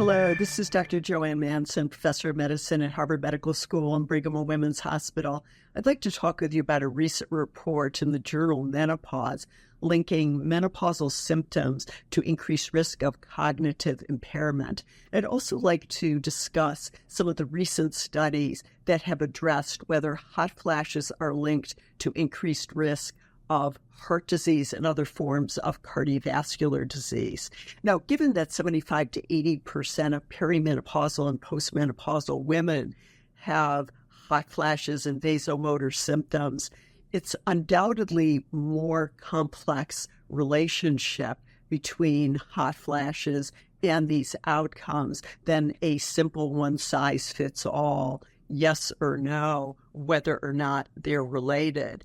Hello, this is Dr. JoAnn Manson, professor of medicine at Harvard Medical School and Brigham Women's Hospital. I'd like to talk with you about a recent report in the journal Menopause linking menopausal symptoms to increased risk of cognitive impairment. I'd also like to discuss some of the recent studies that have addressed whether hot flashes are linked to increased risk of heart disease and other forms of cardiovascular disease. Now, given that 75 to 80% of perimenopausal and postmenopausal women have hot flashes and vasomotor symptoms, it's undoubtedly more complex relationship between hot flashes and these outcomes than a simple one-size-fits-all yes or no, whether or not they're related.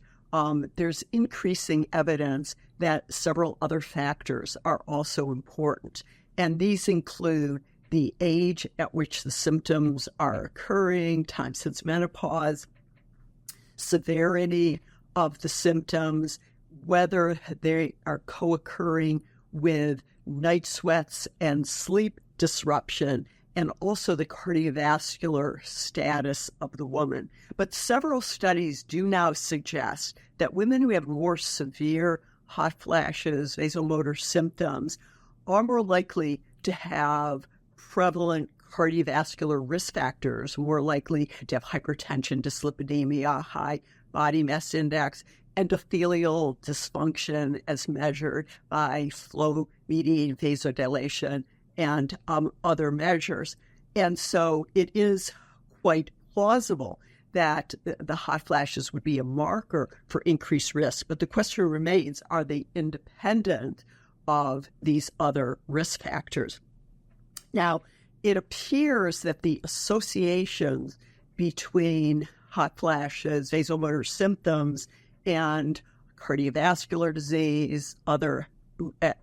There's increasing evidence that several other factors are also important, and these include the age at which the symptoms are occurring, time since menopause, severity of the symptoms, whether they are co-occurring with night sweats and sleep disruption, and also the cardiovascular status of the woman. But several studies do now suggest that women who have more severe hot flashes, vasomotor symptoms, are more likely to have prevalent cardiovascular risk factors, more likely to have hypertension, dyslipidemia, high body mass index, endothelial dysfunction as measured by flow-mediated vasodilation, and other measures. And so it is quite plausible that the hot flashes would be a marker for increased risk. But the question remains, are they independent of these other risk factors? Now, it appears that the associations between hot flashes, vasomotor symptoms, and cardiovascular disease, other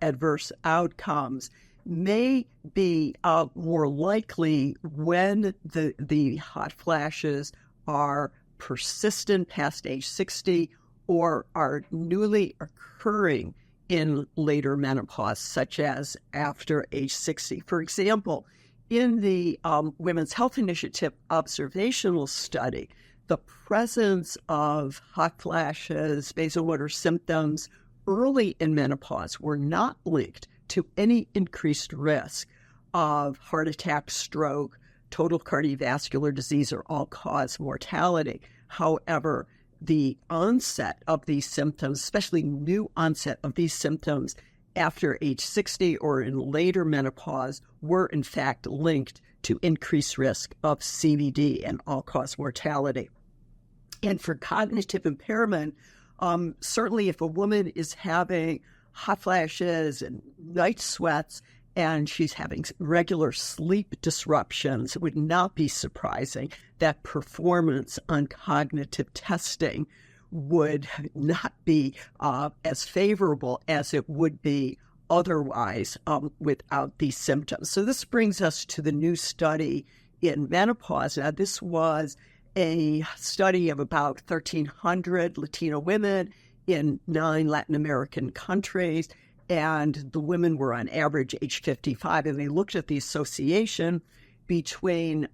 adverse outcomes, may be more likely when the hot flashes are persistent past age 60 or are newly occurring in later menopause, such as after age 60. For example, in the Women's Health Initiative observational study, the presence of hot flashes, vasomotor symptoms early in menopause were not linked to any increased risk of heart attack, stroke, total cardiovascular disease, or all-cause mortality. However, the onset of these symptoms, especially new onset of these symptoms after age 60 or in later menopause, were in fact linked to increased risk of CVD and all-cause mortality. And for cognitive impairment, certainly if a woman is having hot flashes and night sweats, and she's having regular sleep disruptions, it would not be surprising that performance on cognitive testing would not be as favorable as it would be otherwise without these symptoms. So this brings us to the new study in menopause. Now, this was a study of about 1,300 Latino women in 9 Latin American countries, and the women were on average age 55, and they looked at the association between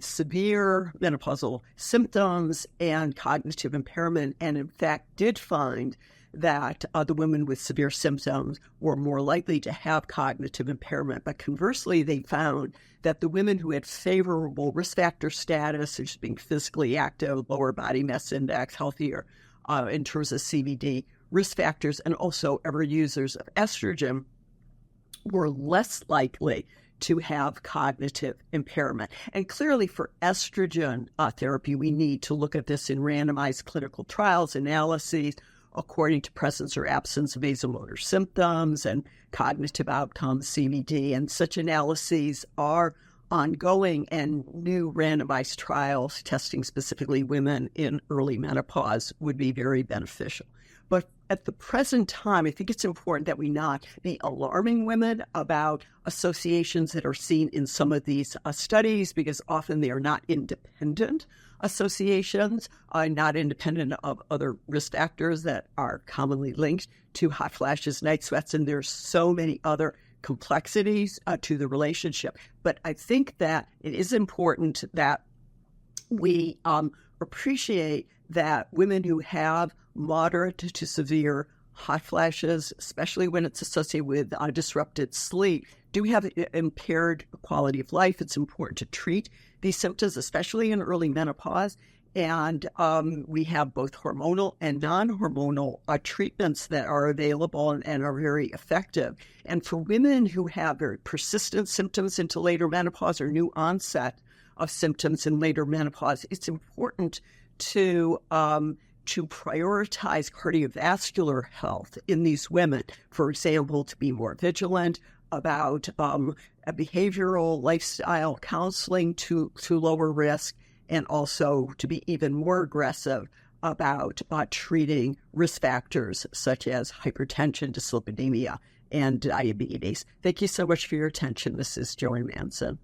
severe menopausal symptoms and cognitive impairment, and in fact did find that the women with severe symptoms were more likely to have cognitive impairment. But conversely, they found that the women who had favorable risk factor status, such as being physically active, lower body mass index, healthier in terms of CVD risk factors, and also ever users of estrogen, were less likely to have cognitive impairment. And clearly for estrogen therapy, we need to look at this in randomized clinical trials, analyses, according to presence or absence of vasomotor symptoms and cognitive outcomes, CVD, and such analyses are ongoing, and new randomized trials testing specifically women in early menopause would be very beneficial. But at the present time, I think it's important that we not be alarming women about associations that are seen in some of these studies, because often they are not independent associations, not independent of other risk factors that are commonly linked to hot flashes, night sweats, and there's so many other complexities to the relationship. But I think that it is important that we appreciate that women who have moderate to severe hot flashes, especially when it's associated with disrupted sleep, do have impaired quality of life. It's important to treat these symptoms, especially in early menopause. And we have both hormonal and non-hormonal treatments that are available and are very effective. And for women who have very persistent symptoms into later menopause or new onset of symptoms in later menopause, it's important to prioritize cardiovascular health in these women. For example, to be more vigilant about behavioral lifestyle counseling to lower risk, and also to be even more aggressive about treating risk factors such as hypertension, dyslipidemia, and diabetes. Thank you so much for your attention. This is JoAnn Manson.